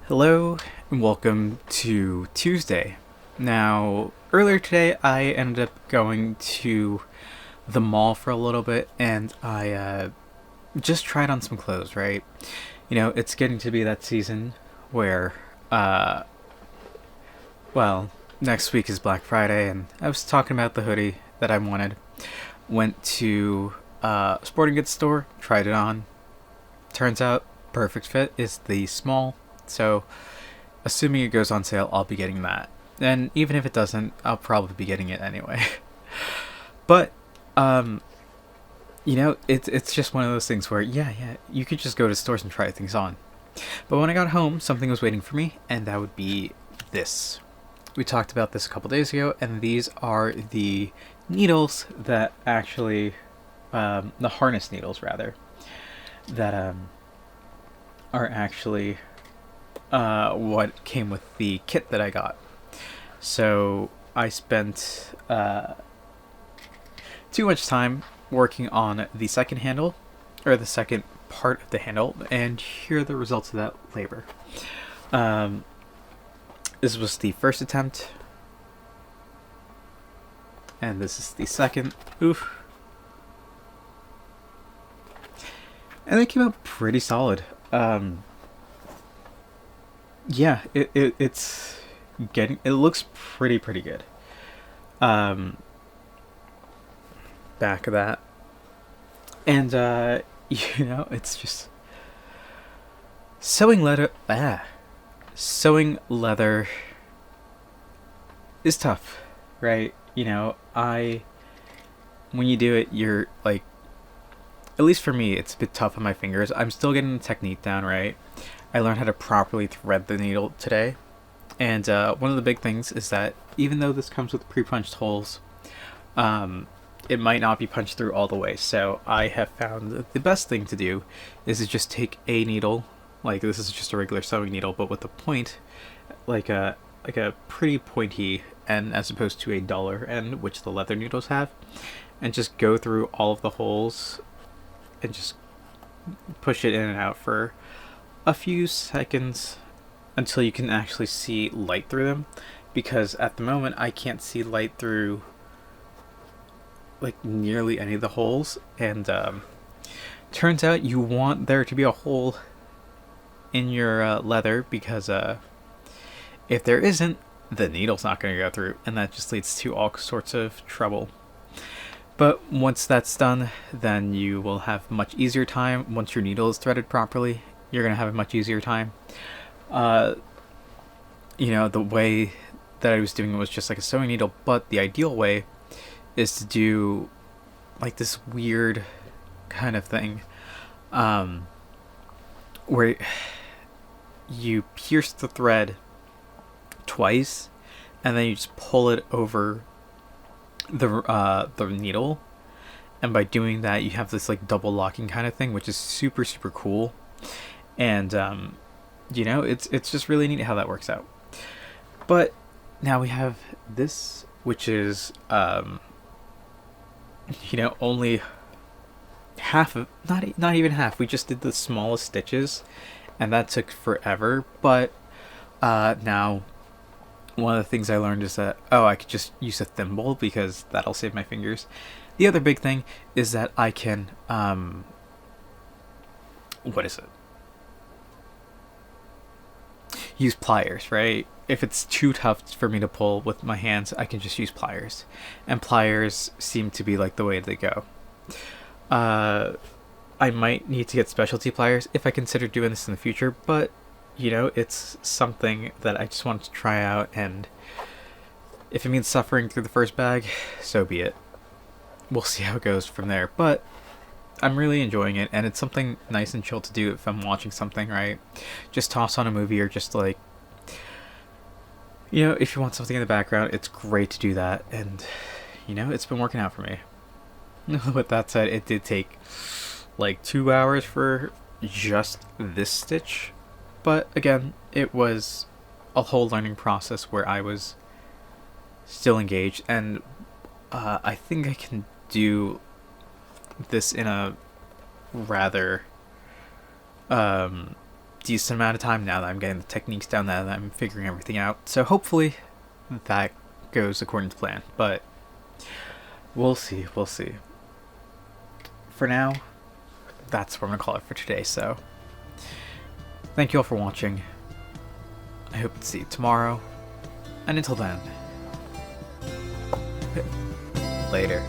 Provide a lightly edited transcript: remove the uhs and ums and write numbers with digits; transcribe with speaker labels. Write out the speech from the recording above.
Speaker 1: Hello and welcome to Tuesday. Now, earlier today I ended up going to the mall for a little bit and I just tried on some clothes, right? It's getting to be that season where, uh, well, next week is Black Friday and I was talking about the hoodie that I wanted. Went to a sporting goods store, tried it on. Turns out, perfect fit is the small, so assuming it goes on sale, I'll be getting that. And even if it doesn't, I'll probably be getting it anyway. But um, it's just one of those things where yeah, you could just go to stores and try things on. But when I got home, something was waiting for me, and that would be this. We talked about this a couple days ago, and these are the needles that actually, the harness needles rather, that are actually what came with the kit that I got. So I spent too much time working on the second handle, or the second part of the handle, and here are the results of that labor. Um, this was the first attempt, and this is the second. Oof. And they came out pretty solid. Yeah, it looks pretty good. Um, Back of that, and it's just sewing leather. Sewing leather is tough, right? I when you do it, you're like, at least for me, it's a bit tough on my fingers. I'm still getting the technique down, right? I learned how to properly thread the needle today. And one of the big things is that even though this comes with pre-punched holes, um, it might not be punched through all the way. So I have found that the best thing to do is to just take a needle, like this is just a regular sewing needle, but with a point, like a pretty pointy end as opposed to a duller end, which the leather needles have, and just go through all of the holes and just push it in and out for a few seconds until you can actually see light through them, because at the moment I can't see light through like nearly any of the holes. And turns out you want there to be a hole in your leather, because if there isn't, the needle's not going to go through, and that just leads to all sorts of trouble. But once that's done, then you will have much easier time. Once your needle is threaded properly, you're going to have a much easier time. uh, the way that I was doing it was just like a sewing needle, but the ideal way is to do like this weird kind of thing, um, where you pierce the thread twice, and then you just pull it over the needle, and by doing that, you have this like double locking kind of thing, which is super cool. And it's just really neat how that works out. But now we have this, which is only half of, not even half. We just did the smallest stitches, and that took forever. But now one of the things I learned is that, I could just use a thimble because that'll save my fingers. The other big thing is that I can what is it? Use pliers, right? If it's too tough for me to pull with my hands, I can just use pliers. And pliers seem to be like the way to go. Uh, I might need to get specialty pliers if I consider doing this in the future, but it's something that I just wanted to try out, and if it means suffering through the first bag, so be it. We'll see how it goes from there. But I'm really enjoying it, and it's something nice and chill to do if I'm watching something, right? Just toss on a movie, or just like, if you want something in the background, it's great to do that. And, it's been working out for me. With that said, it did take like 2 hours for just this stitch. But again, it was a whole learning process where I was still engaged, and I think I can do this in a rather decent amount of time now that I'm getting the techniques down, now that I'm figuring everything out. So hopefully that goes according to plan. But we'll see. We'll see. For now, that's what I'm gonna call it for today. So thank you all for watching. I hope to see you tomorrow. And until then, later.